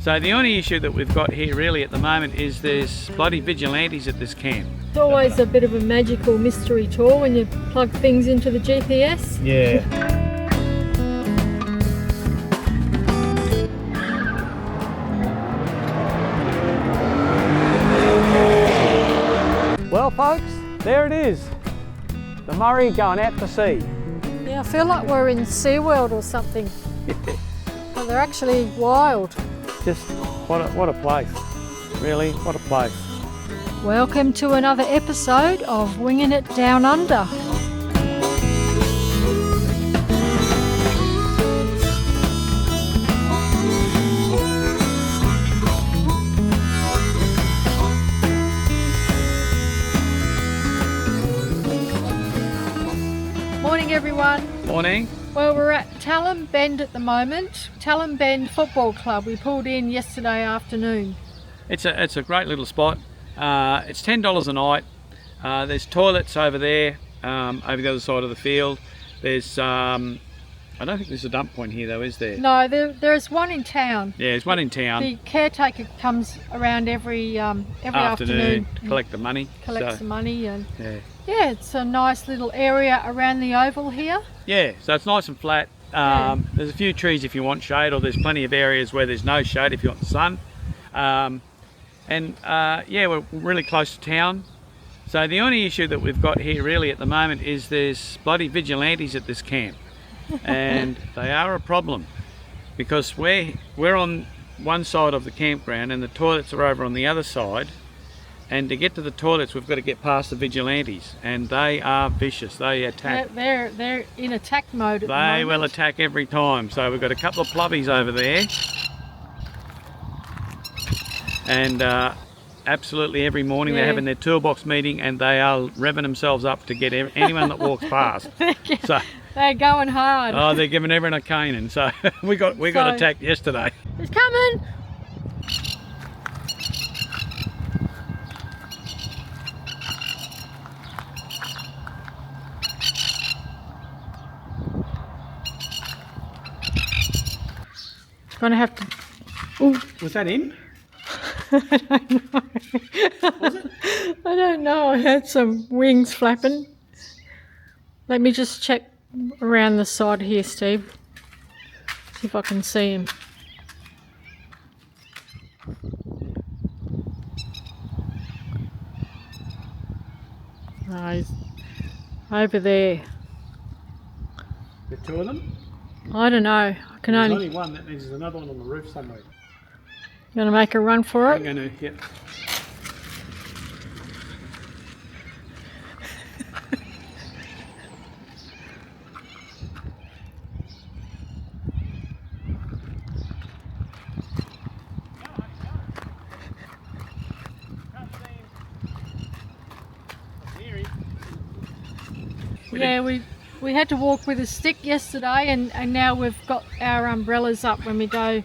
So the only issue that we've got here really at the moment is there's bloody vigilantes at this camp. It's always a bit of a magical mystery tour when you plug things into the GPS. Yeah. Well folks, there it is. The Murray going out to sea. Yeah, I feel like we're in SeaWorld or something. But they're actually wild. Just what a place. Really, what a place. Welcome to another episode of Winging It Down Under. Morning everyone. Morning. Well, we're at Tailem Bend at the moment. Tailem Bend Football Club. We pulled in yesterday afternoon. It's a great little spot. It's $10 a night. There's toilets over there, over the other side of the field. There's I don't think there's a dump point here though, is there? No, there's one in town. Yeah, there's one in town. The caretaker comes around every afternoon to collect the money. Collects the money and yeah, it's a nice little area around the oval here. Yeah, so it's nice and flat. There's a few trees if you want shade, or there's plenty of areas where there's no shade if you want the sun. Yeah, we're really close to town. So the only issue that we've got here really at the moment is there's bloody vigilantes at this camp. And they are a problem because we're on one side of the campground and the toilets are over on the other side, and to get to the toilets we've got to get past the vigilantes, and they are vicious. They attack. They're in attack mode at the moment. They will attack every time. So we've got a couple of plovies over there, and absolutely every morning they're having their toolbox meeting and they are revving themselves up to get anyone that walks past. So they're going hard. Oh, they're giving everyone a caning. So we got attacked yesterday. It's coming. Gonna have to. Ooh. Was that him? I don't know. Was it? I don't know. I heard some wings flapping. Let me just check around the side here, Steve. See if I can see him. No, he's over there. The two of them? I don't know. I can There's only one. That means there's another one on the roof somewhere. You gonna make a run for it? I'm gonna, yep. Yeah, we had to walk with a stick yesterday, and now we've got our umbrellas up when we go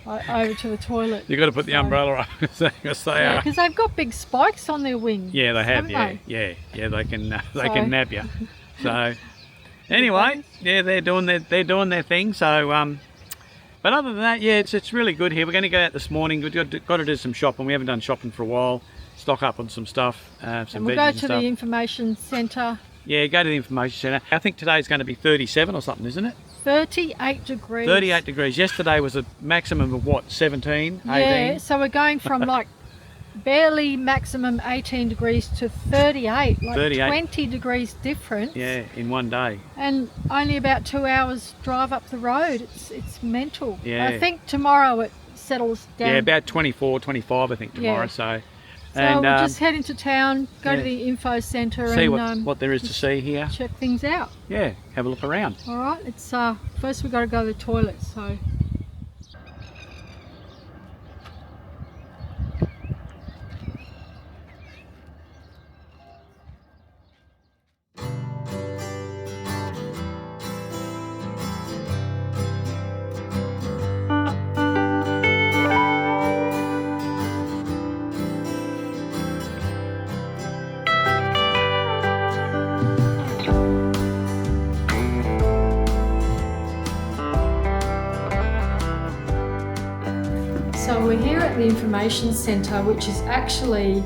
over to the toilet. You've got to put the umbrella up because they are. Because they've got big spikes on their wings. Yeah, they have. They? Yeah, they can can nab you. So anyway, yeah, they're doing their thing. So but other than that, yeah, it's really good here. We're going to go out this morning. We've got to do some shopping. We haven't done shopping for a while. Stock up on some stuff, some veggies and we'll go to the information centre. Yeah, go to the information centre. I think today's going to be 37 or something, isn't it? 38 degrees. 38 degrees. Yesterday was a maximum of what, 17, 18? Yeah, so we're going from like barely maximum 18 degrees to 38. Like 38. 20 degrees difference. Yeah, in one day. And only about 2 hours drive up the road. It's mental. Yeah. I think tomorrow it settles down. Yeah, about 24, 25 I think tomorrow. Yeah. So we'll just head into town, go to the info centre see and what there is to see here. check things out. Yeah, have a look around. All right, it's first we've got to go to the toilet, so. So we're here at the information centre, which is actually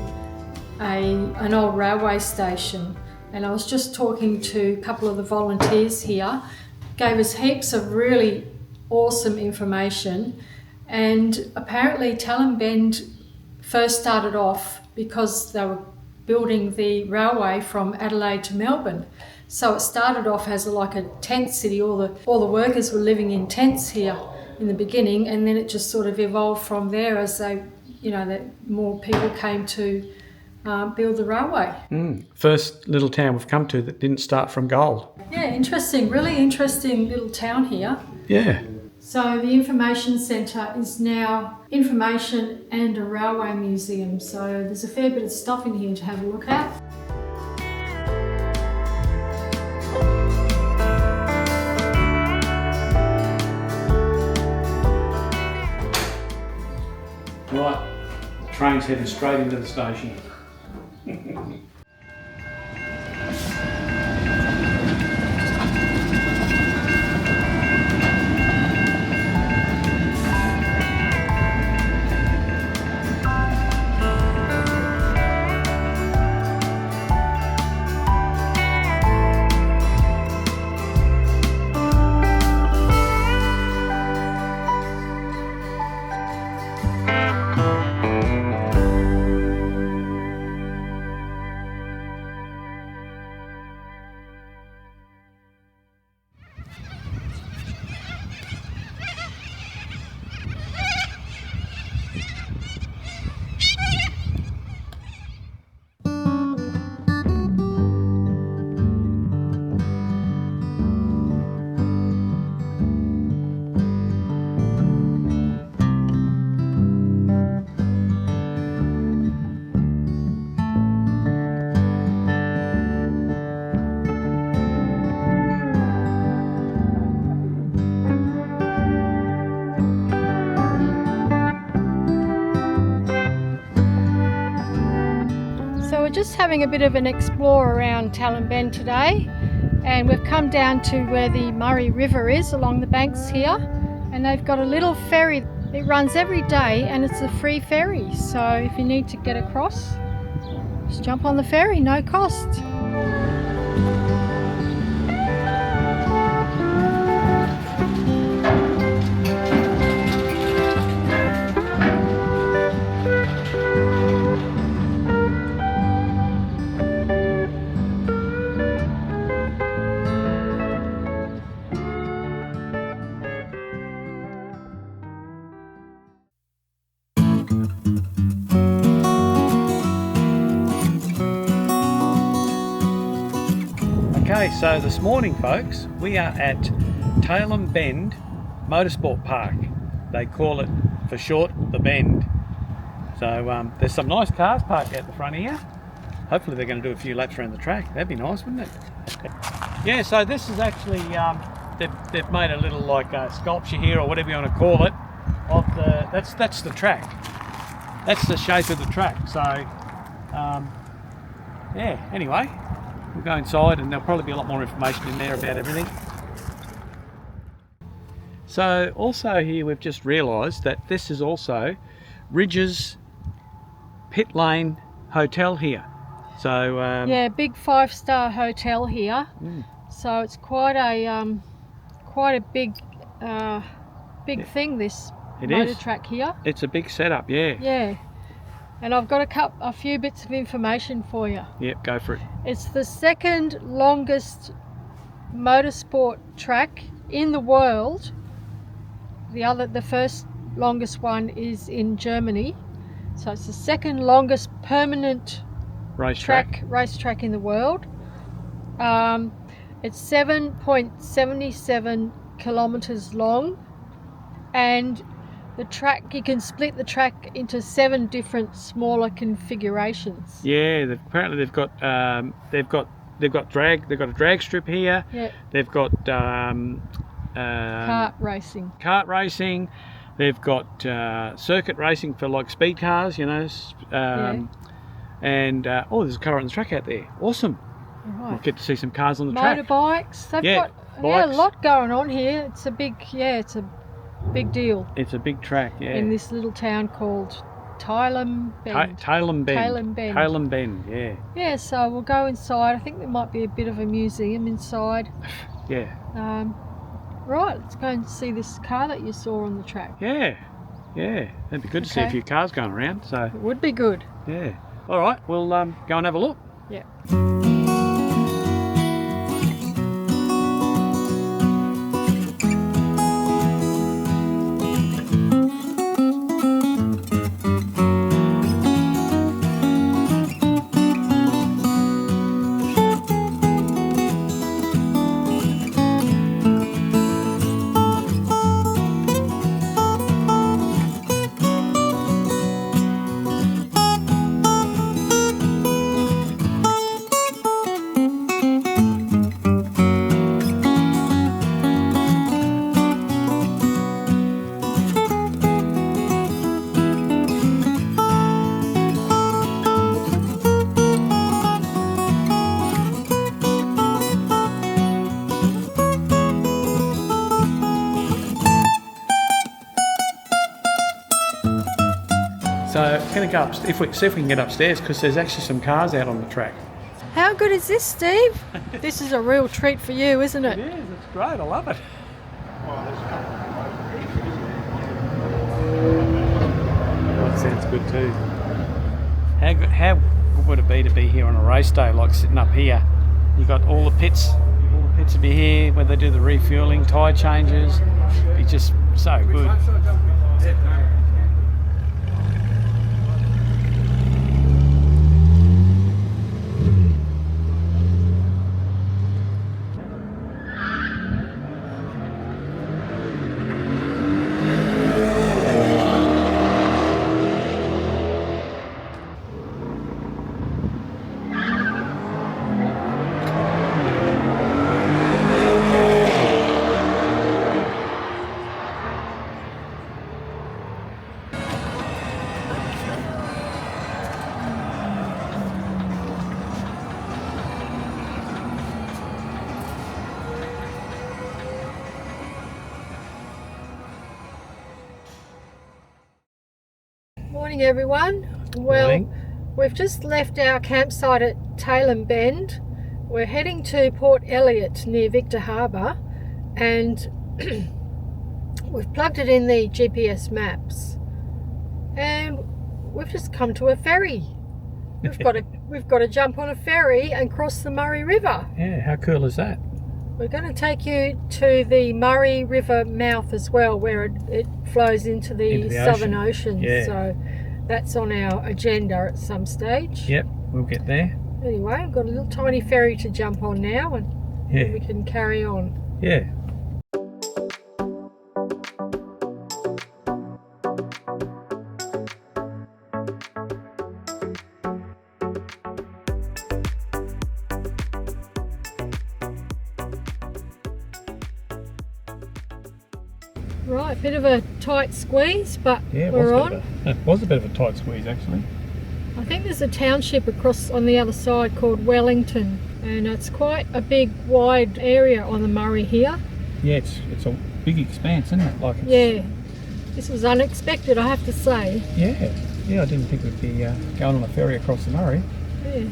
an old railway station. And I was just talking to a couple of the volunteers here, gave us heaps of really awesome information. And apparently Tailem Bend first started off because they were building the railway from Adelaide to Melbourne. So it started off as like a tent city. All the workers were living in tents here in the beginning, and then it just sort of evolved from there as that more people came to build the railway. First little town we've come to that didn't start from gold. Yeah, interesting. Really interesting little town here. Yeah. So the information centre is now information and a railway museum. So there's a fair bit of stuff in here to have a look at. Right, the train's heading straight into the station. Just having a bit of an explore around Tailem Bend today, and we've come down to where the Murray River is along the banks here, and they've got a little ferry. It runs every day and it's a free ferry, so if you need to get across, just jump on the ferry, no cost. Okay, so this morning, folks, we are at Tailem Bend Motorsport Park. They call it, for short, the Bend. So there's some nice cars parked out the front here. Hopefully they're going to do a few laps around the track. That'd be nice, wouldn't it? Yeah, so this is actually, they've made a little sculpture here, or whatever you want to call it, of that's the track. That's the shape of the track. So, yeah, anyway. We'll go inside and there'll probably be a lot more information in there about everything. So also here we've just realised that this is also Ridge's Pit Lane Hotel here. So yeah, big 5-star hotel here. So it's quite a big thing, this motor track here. It's a big setup, yeah. Yeah. And I've got a few bits of information for you. Yep, go for it. It's the second longest motorsport track in the world. The first longest one is in Germany. So it's the second longest permanent racetrack in the world. It's 7.77 kilometers long, and the track, you can split the track into 7 different smaller configurations. Yeah, apparently they've got a drag strip here. Yeah. They've got kart racing. They've got circuit racing for like speed cars, and there's a car on the track out there. Awesome. Right. We'll get to see some cars on the track. Motorbikes. They've got bikes. a lot going on here. It's a big deal It's a big track, yeah. in this little town called Tailem Bend. Tailem Bend. Tailem Bend. Tailem Bend, yeah. Yeah, so we'll go inside. I think there might be a bit of a museum inside. Yeah. Right, let's go and see this car that you saw on the track. Yeah, yeah. That'd be good to see a few cars going around. So it would be good. yeah. All right, we'll go and have a look. Yeah. So I'm going to go up, see if we can get upstairs, because there's actually some cars out on the track. How good is this, Steve? This is a real treat for you, isn't it? It is, it's great, I love it. That sounds good too. How good would it be to be here on a race day, like sitting up here? You got all the pits will be here where they do the refueling, tyre changes. It's just so good. Morning, everyone. Well, Morning. We've just left our campsite at Tailem Bend. We're heading to Port Elliot near Victor Harbour, and we've plugged it in the GPS maps, and we've just come to a ferry. We've got to jump on a ferry and cross the Murray River. Yeah, how cool is that? We're going to take you to the Murray River mouth as well, where it flows into the Southern Ocean. Yeah. So that's on our agenda at some stage. Yep, we'll get there. Anyway, we've got a little tiny ferry to jump on now, and we can carry on. Yeah. Right, bit of a tight squeeze, but Yeah, we're on. It was a bit of a tight squeeze actually. I think there's a township across on the other side called Wellington, and it's quite a big, wide area on the Murray here. Yeah, it's a big expanse, isn't it? Like Yeah, this was unexpected, I have to say. Yeah, I didn't think we'd be going on a ferry across the Murray. Yeah.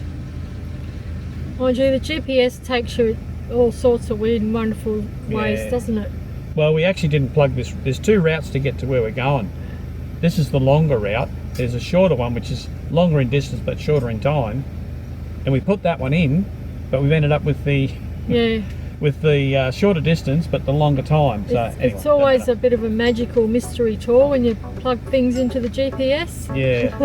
Mind you, the GPS takes you all sorts of weird and wonderful ways, doesn't it? Well, we actually didn't plug this. There's two routes to get to where we're going. This is the longer route. There's a shorter one, which is longer in distance but shorter in time. And we put that one in, but we've ended up with the shorter distance but the longer time. So anyway, it's always a bit of a magical mystery tour when you plug things into the GPS. Yeah.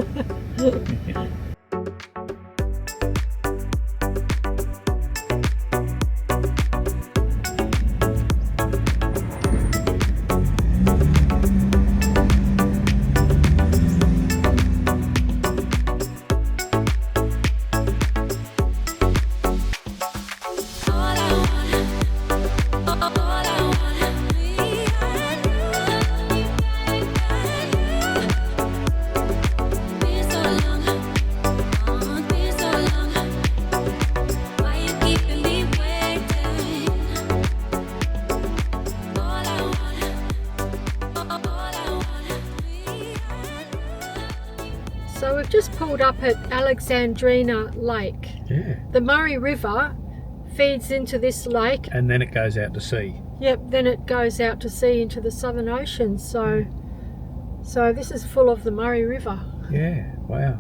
So we've just pulled up at Alexandrina Lake. Yeah. The Murray River feeds into this lake. And then it goes out to sea. Yep, then it goes out to sea into the Southern Ocean. So this is full of the Murray River. Yeah, wow.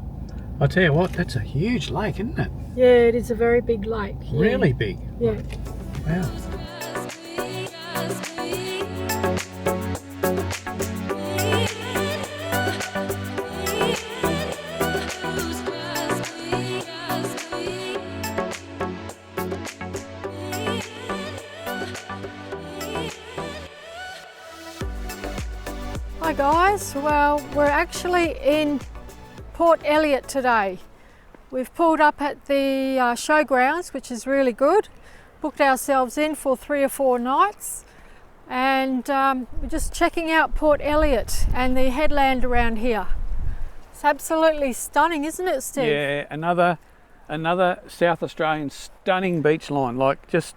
I'll tell you what, that's a huge lake, isn't it? Yeah, it is a very big lake. Yeah. Really big. Yeah. Wow. Hi guys, well we're actually in Port Elliot today. We've pulled up at the showgrounds, which is really good. Booked ourselves in for 3 or 4 nights, and we're just checking out Port Elliot and the headland around here. It's absolutely stunning, isn't it, Steve? Yeah, another South Australian stunning beach line, like just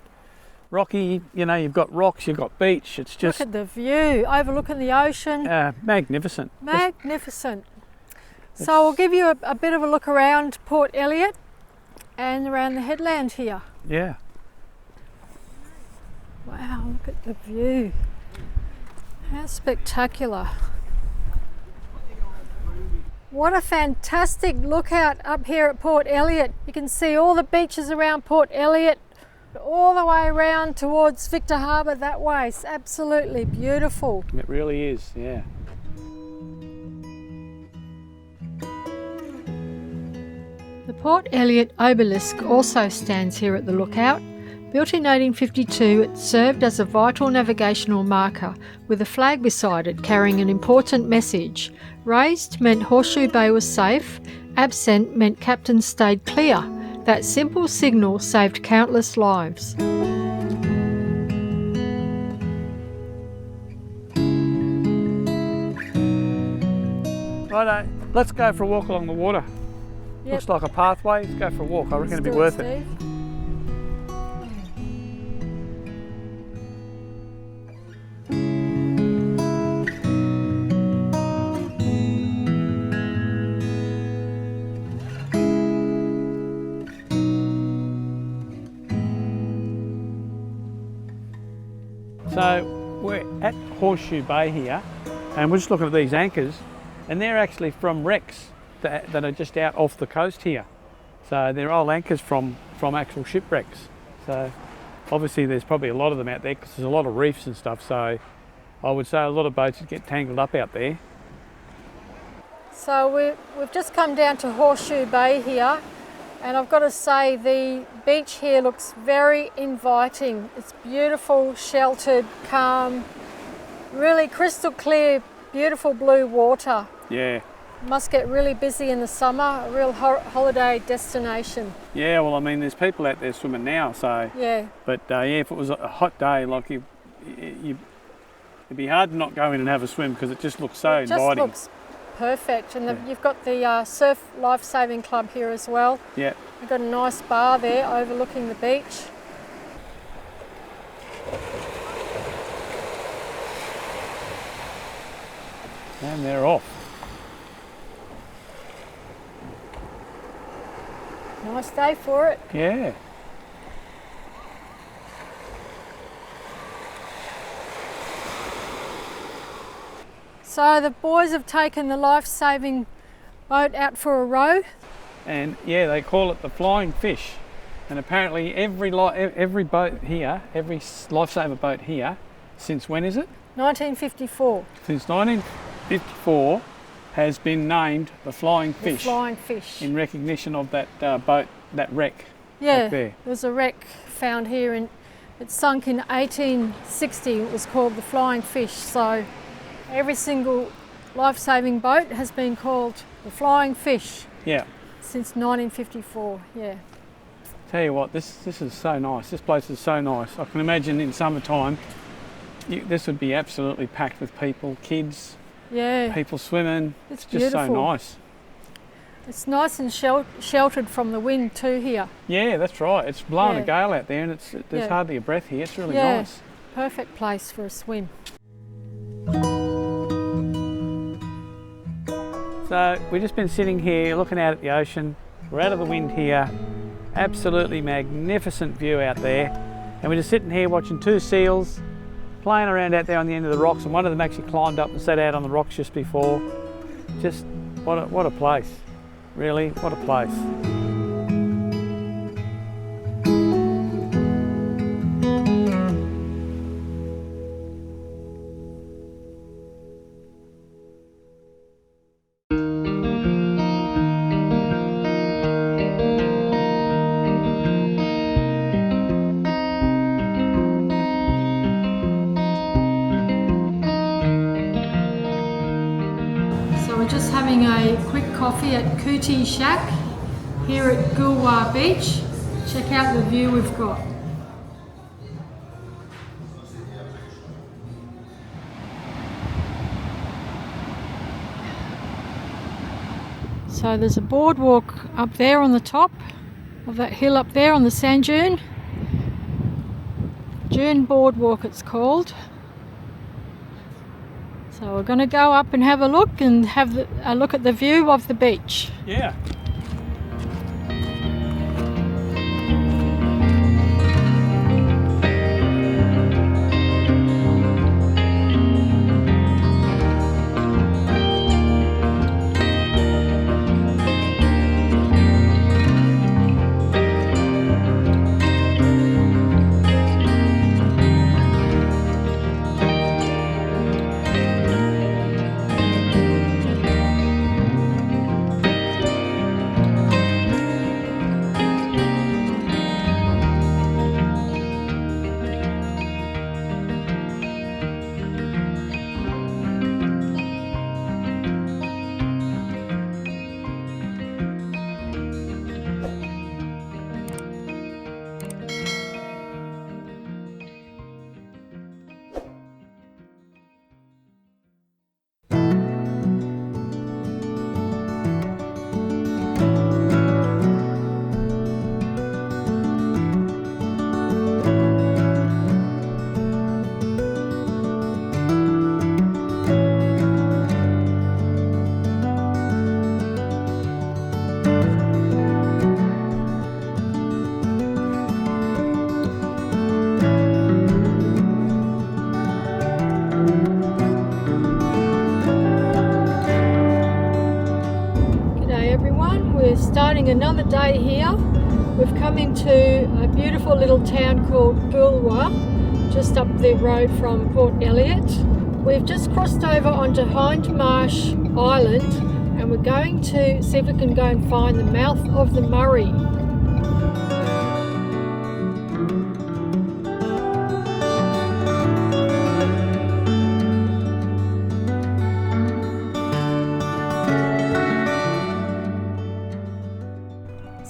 rocky, you know, you've got rocks, you've got beach, it's just... Look at the view, overlooking the ocean. Magnificent. Magnificent. So I'll give you a bit of a look around Port Elliot and around the headland here. Yeah. Wow, look at the view. How spectacular. What a fantastic lookout up here at Port Elliot. You can see all the beaches around Port Elliot, all the way around towards Victor Harbour that way. It's absolutely beautiful. It really is, yeah. The Port Elliot obelisk also stands here at the lookout. Built in 1852, it served as a vital navigational marker with a flag beside it carrying an important message. Raised meant Horseshoe Bay was safe, absent meant captains stayed clear. That simple signal saved countless lives. Righto, let's go for a walk along the water. Yep. Looks like a pathway. Let's go for a walk. I reckon it'd be Let's do worth it, it. Steve. So we're at Horseshoe Bay here, and we're just looking at these anchors, and they're actually from wrecks that are just out off the coast here. So they're old anchors from actual shipwrecks. So obviously there's probably a lot of them out there because there's a lot of reefs and stuff. So I would say a lot of boats would get tangled up out there. So we've just come down to Horseshoe Bay here, and I've got to say the beach here looks very inviting. It's beautiful, sheltered, calm, really crystal clear, beautiful blue water. Yeah. Must get really busy in the summer, a real holiday destination. Yeah, well, I mean, there's people out there swimming now, so... Yeah. But yeah, if it was a hot day, like it'd be hard to not go in and have a swim because it just looks so It just inviting. looks perfect, and you've got the Surf Lifesaving Club here as well. Yeah. You've got a nice bar there overlooking the beach. And they're off. Nice day for it. Yeah. So the boys have taken the life-saving boat out for a row. And yeah, they call it the flying fish. And apparently every boat here, every lifesaver boat here, since when is it? 1954. Since 1954 has been named the Flying Fish. The Flying Fish. In recognition of that boat, that wreck. Yeah, back there. there was a wreck found here, and it sunk in 1860. It was called the Flying Fish. So every single life-saving boat has been called the Flying Fish. Yeah. Since 1954. Yeah. Tell you what, this is so nice. This place is so nice. I can imagine in summertime, this would be absolutely packed with people, kids. Yeah. People swimming. It's just beautiful. so nice. It's nice and sheltered from the wind too here. Yeah, that's right. It's blowing a gale out there, and there's hardly a breath here. It's really nice. Perfect place for a swim. So we've just been sitting here looking out at the ocean. We're out of the wind here. Absolutely magnificent view out there. And we're just sitting here watching two seals playing around out there on the end of the rocks, and one of them actually climbed up and sat out on the rocks just before. Just what a place. Really, what a place. Just having a quick coffee at Cootie Shack here at Goolwa Beach. Check out the view we've got. So there's a boardwalk up there on the top of that hill up there on the sand dune. Dune Boardwalk it's called. So we're going to go up and have a look and have a look at the view of the beach. Yeah. Starting another day here. We've come into a beautiful little town called Goolwa, just up the road from Port Elliot. We've just crossed over onto Hindmarsh Island and we're going to see if we can go and find the mouth of the Murray.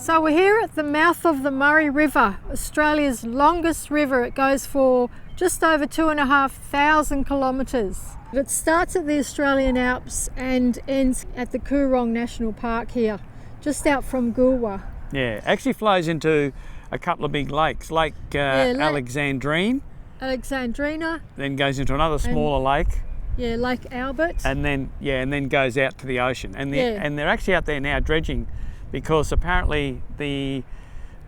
So we're here at the mouth of the Murray River, Australia's longest river. It goes for just over 2,500 kilometres. It starts at the Australian Alps and ends at the Coorong National Park here, just out from Goolwa. Yeah, actually flows into a couple of big lakes, Lake Alexandrine. Alexandrina. Then goes into another smaller lake. Yeah, Lake Albert. And then goes out to the ocean. And they're actually out there now dredging, because apparently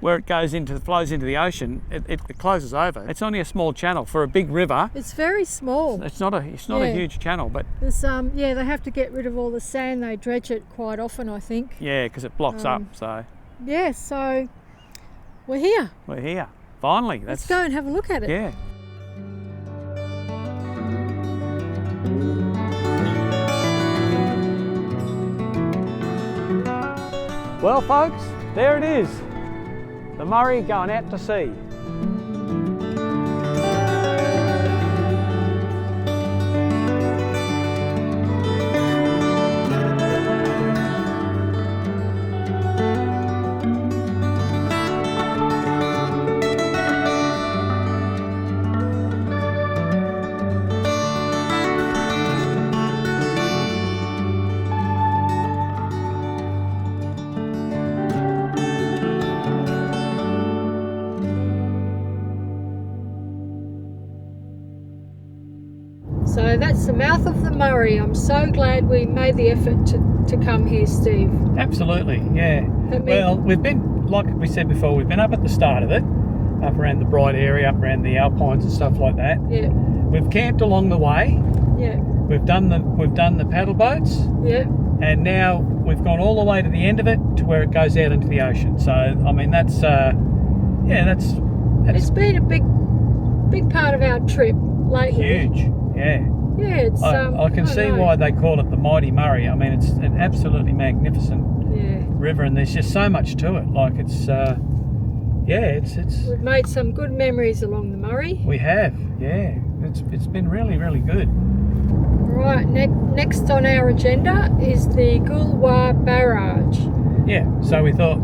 where it flows into the ocean, it closes over. It's only a small channel for a big river. It's very small. It's not a huge channel, but there's they have to get rid of all the sand. They dredge it quite often, I think. Yeah, because it blocks up. So yeah, so we're here. We're here finally. Let's go and have a look at it. Yeah. Well folks, there it is, the Murray going out to sea. the mouth of the Murray. I'm so glad we made the effort to come here, Steve. Absolutely, yeah. Well, we've been, like we said before, we've been up at the start of it, up around the Bright area, up around the Alpines and stuff like that. Yeah. We've camped along the way. Yeah. We've done the paddle boats. Yeah. And now we've gone all the way to the end of it to where it goes out into the ocean. So I mean that's it's been a big part of our trip lately. huge. Yeah. Yeah, it's I can see why they call it the Mighty Murray. I mean, it's an absolutely magnificent river, and there's just so much to it. Like it's We've made some good memories along the Murray. we have, yeah. It's been really, really good. Right, next on our agenda is the Goolwa Barrage. Yeah. So we thought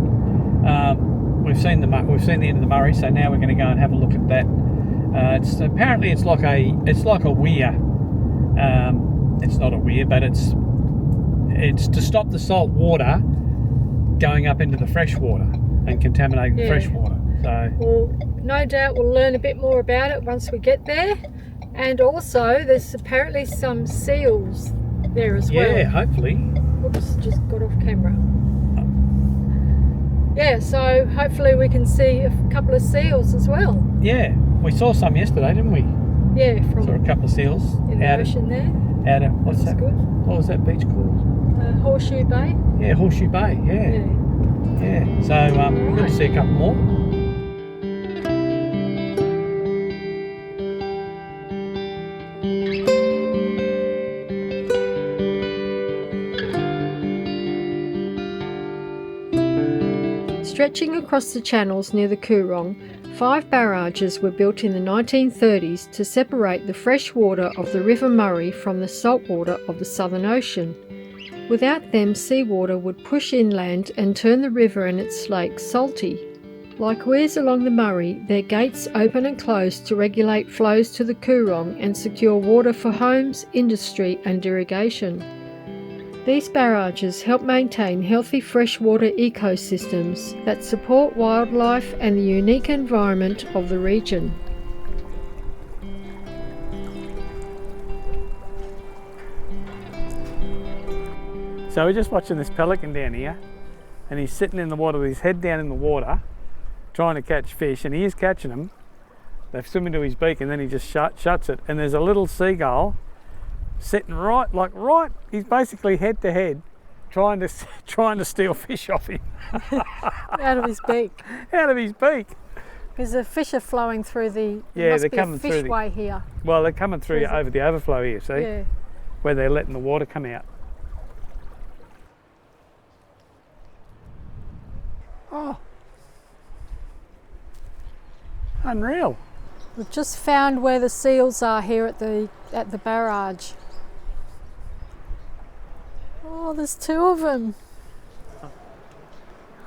we've seen the end of the Murray, so now we're going to go and have a look at that. Apparently it's like a weir. It's not a weir, but it's to stop the salt water going up into the fresh water and contaminating the fresh water. So well, no doubt we'll learn a bit more about it once we get there. And also there's apparently some seals there as well. yeah, hopefully. Oops, just got off camera. Yeah, so hopefully we can see a couple of seals as well. Yeah, we saw some yesterday, didn't we? Yeah, Saw a couple of seals in the ocean there. Out of what's That's that? good. What was that beach called? Horseshoe Bay. Yeah, Horseshoe Bay. Yeah. So good to see a couple more. Stretching across the channels near the Coorong, 5 barrages were built in the 1930s to separate the fresh water of the River Murray from the salt water of the Southern Ocean. Without them, seawater would push inland and turn the river and its lakes salty. Like weirs along the Murray, their gates open and close to regulate flows to the Coorong and secure water for homes, industry and irrigation. These barrages help maintain healthy freshwater ecosystems that support wildlife and the unique environment of the region. So we're just watching this pelican down here, and he's sitting in the water with his head down in the water trying to catch fish, and he is catching them. They swim into his beak and then he just shuts it, and there's a little seagull sitting right, he's basically head to head trying to steal fish off him. Out of his beak. Out of his beak. Because the fish are flowing through the they're coming through the fishway here. Well, they're coming through over the overflow here, see? Yeah. Where they're letting the water come out. Oh. Unreal. We've just found where the seals are here at the barrage. Oh, there's 2 of them.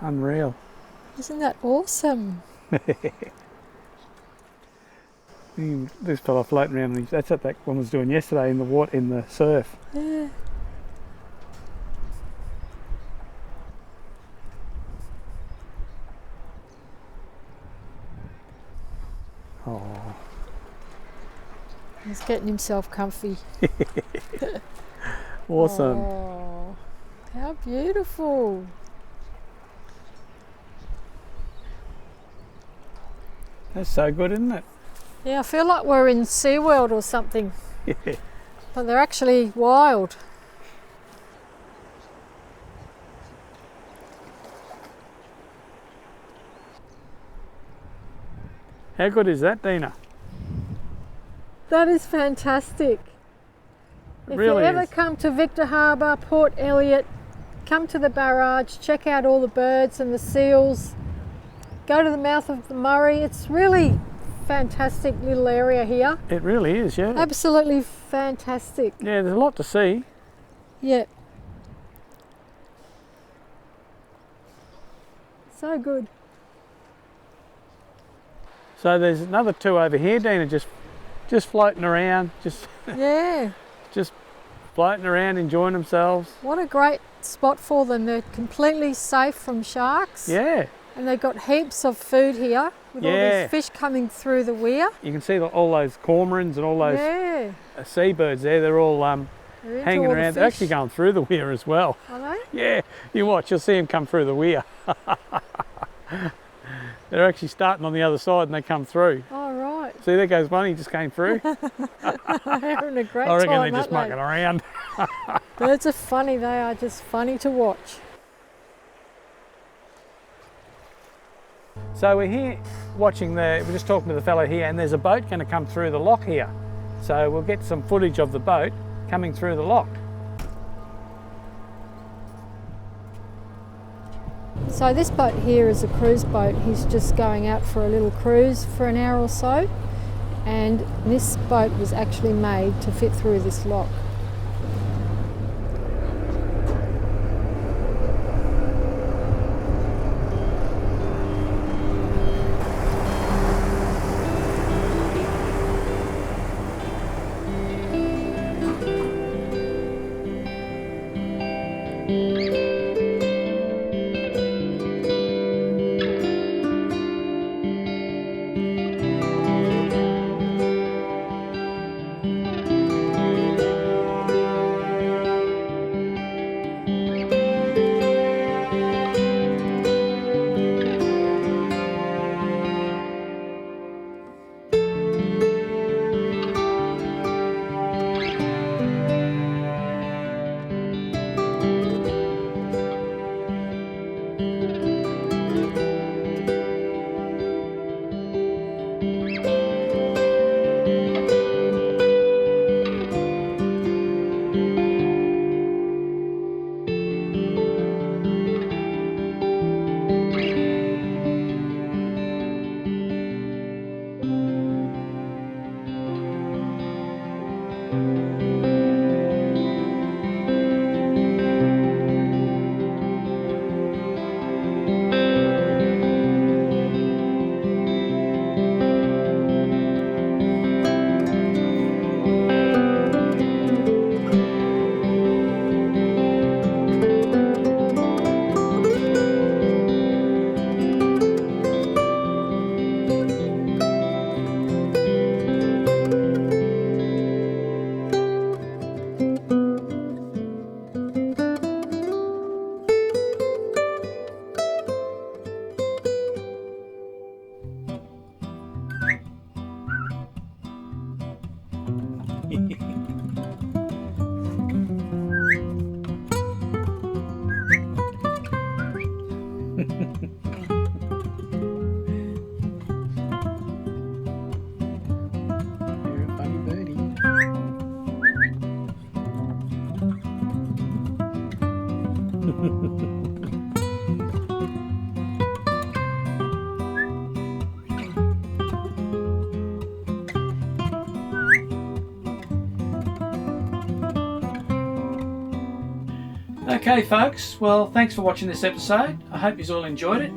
Unreal. Isn't that awesome? This fella floating around. That's what that one was doing yesterday in the water, in the surf. Yeah. Oh. He's getting himself comfy. Awesome. Oh, how beautiful. That's so good, isn't it? Yeah, I feel like we're in SeaWorld or something. Yeah. But they're actually wild. How good is that, Dina? That is fantastic. If Really you ever is. come to Victor Harbour, Port Elliot, come to the barrage, check out all the birds and the seals, go to the mouth of the Murray. It's really fantastic little area here. It really is, yeah. Absolutely fantastic. Yeah, there's a lot to see. Yeah. So good. So there's another 2 over here, Dina, just floating around, Yeah. just floating around, enjoying themselves. What a great spot for them. They're completely safe from sharks. Yeah. And they've got heaps of food here with all these fish coming through the weir. You can see all those cormorants and all those seabirds there. They're all hanging around. They're actually going through the weir as well. Are they? Yeah, you watch, you'll see them come through the weir. They're actually starting on the other side and they come through. Oh, right. See, there goes one, he just came through. They're having a great time, I reckon they're just mucking around. Birds are funny, they are just funny to watch. So we're here watching we're just talking to the fellow here, and there's a boat going to come through the lock here. So we'll get some footage of the boat coming through the lock. So this boat here is a cruise boat. He's just going out for a little cruise for an hour or so, and this boat was actually made to fit through this lock. Okay folks, well thanks for watching this episode. I hope you all enjoyed it.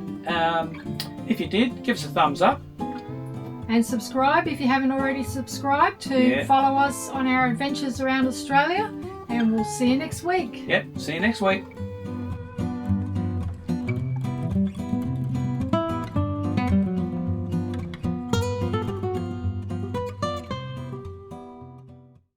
If you did, give us a thumbs up. And subscribe if you haven't already subscribed to follow us on our adventures around Australia. And we'll see you next week. Yep, see you next week.